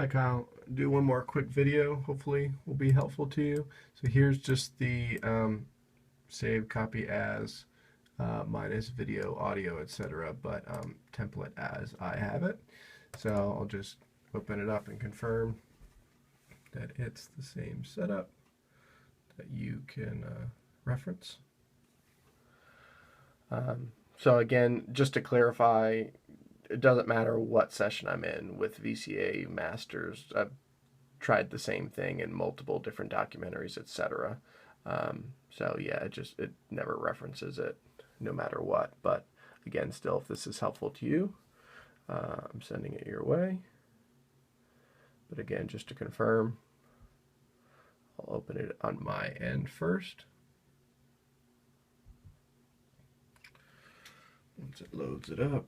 Hi Kyle, do one more quick video, hopefully will be helpful to you. So here's just the save copy as minus video, audio, etc. but template as I have it. So I'll just open it up and confirm that it's the same setup that you can reference. So again, just to clarify, it doesn't matter what session I'm in with VCA Masters. I've tried the same thing in multiple different documentaries, etc. So yeah, it never references it no matter what. But again, still, if this is helpful to you, I'm sending it your way. But again, just to confirm, I'll open it on my end first. Once it loads it up.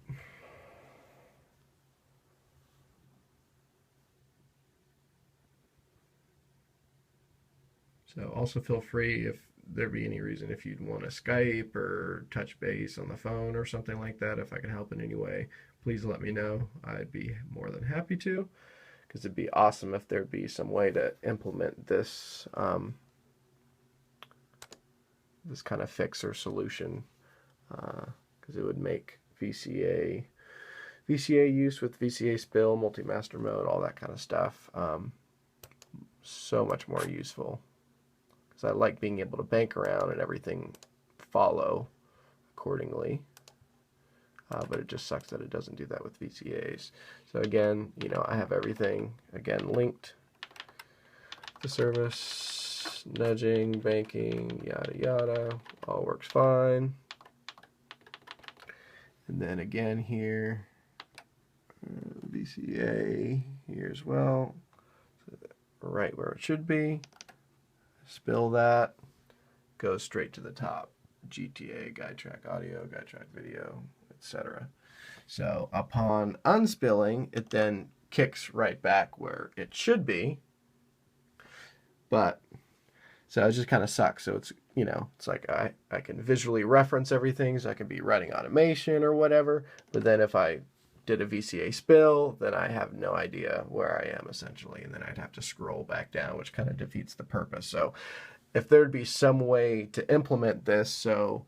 So also feel free, if there be any reason, if you'd want to Skype or touch base on the phone or something like that, if I can help in any way, please let me know. I'd be more than happy to, because it'd be awesome if there'd be some way to implement this this kind of fix or solution, because it would make VCA use with VCA spill, multi-master mode, all that kind of stuff so much more useful. I like being able to bank around and everything follow accordingly. But it just sucks that it doesn't do that with VCAs. So again, I have everything, again, linked to service, nudging, banking, yada yada, all works fine. And then again here, VCA here as well, so right where it should be. Spill that, goes straight to the top. GTA, guide track audio, guide track video, etc. So upon unspilling, it then kicks right back where it should be. But so it just kind of sucks. So it's it's like I can visually reference everything, so I can be writing automation or whatever. But then if I did a VCA spill, then I have no idea where I am essentially, and then I'd have to scroll back down, which kind of defeats the purpose. So if there'd be some way to implement this, so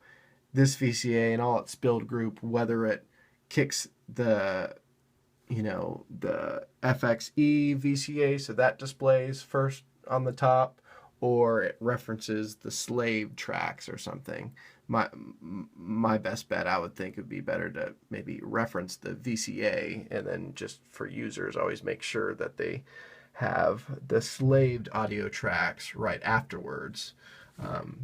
this VCA and all its spilled group, whether it kicks the the FXE VCA, so that displays first on the top, or it references the slave tracks or something. My best bet, I would think, would be better to maybe reference the VCA, and then just for users, always make sure that they have the slaved audio tracks right afterwards,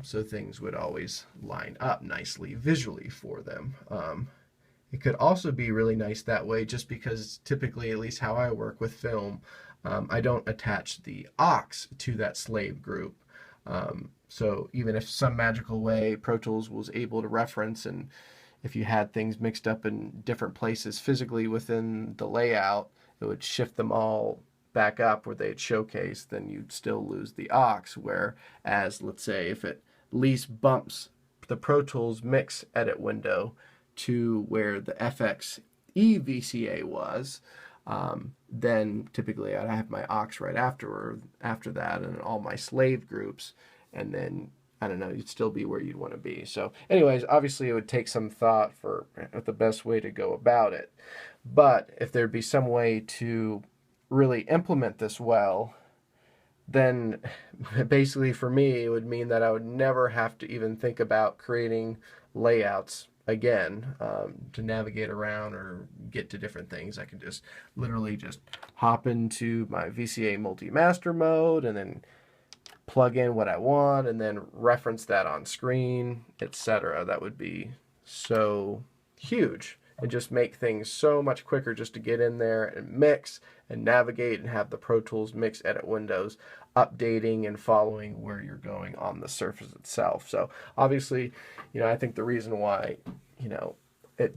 so things would always line up nicely visually for them. It could also be really nice that way, just because typically, at least how I work with film, I don't attach the aux to that slave group. So even if some magical way Pro Tools was able to reference, and if you had things mixed up in different places physically within the layout, it would shift them all back up where they'd showcase, then you'd still lose the aux. Whereas, let's say, if it at least bumps the Pro Tools mix edit window to where the FXE VCA was, then typically I'd have my aux right after that, and all my slave groups, and then I don't know, you'd still be where you'd want to be. So anyways, obviously it would take some thought for the best way to go about it. But if there'd be some way to really implement this well, then basically for me it would mean that I would never have to even think about creating layouts again to navigate around or get to different things. I can just literally just hop into my VCA multi-master mode and then plug in what I want and then reference that on screen, etc. That would be so huge and just make things so much quicker just to get in there and mix and navigate and have the Pro Tools mix edit windows updating and following where you're going on the surface itself. So obviously, I think the reason why, it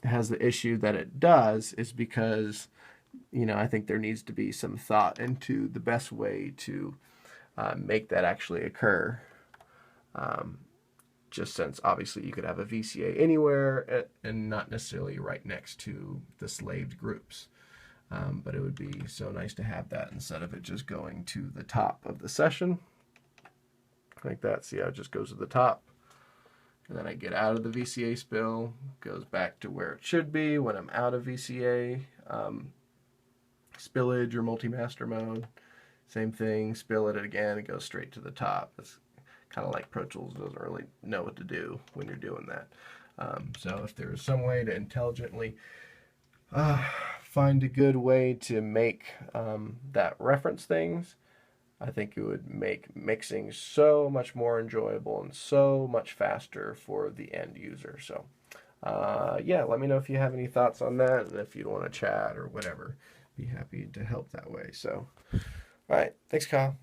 has the issue that it does is because, I think there needs to be some thought into the best way to make that actually occur. Just since obviously you could have a VCA anywhere and not necessarily right next to the slaved groups. But but it would be so nice to have that instead of it just going to the top of the session. Like that. See how it just goes to the top. And then I get out of the VCA spill, goes back to where it should be when I'm out of VCA spillage or multi-master mode. Same thing, spill it again, it goes straight to the top. It's kind of like Pro Tools doesn't really know what to do when you're doing that. So if there's some way to intelligently find a good way to make that reference things, I think it would make mixing so much more enjoyable and so much faster for the end user. So yeah, let me know if you have any thoughts on that, and if you want to chat or whatever, be happy to help that way. So, all right, thanks, Kyle.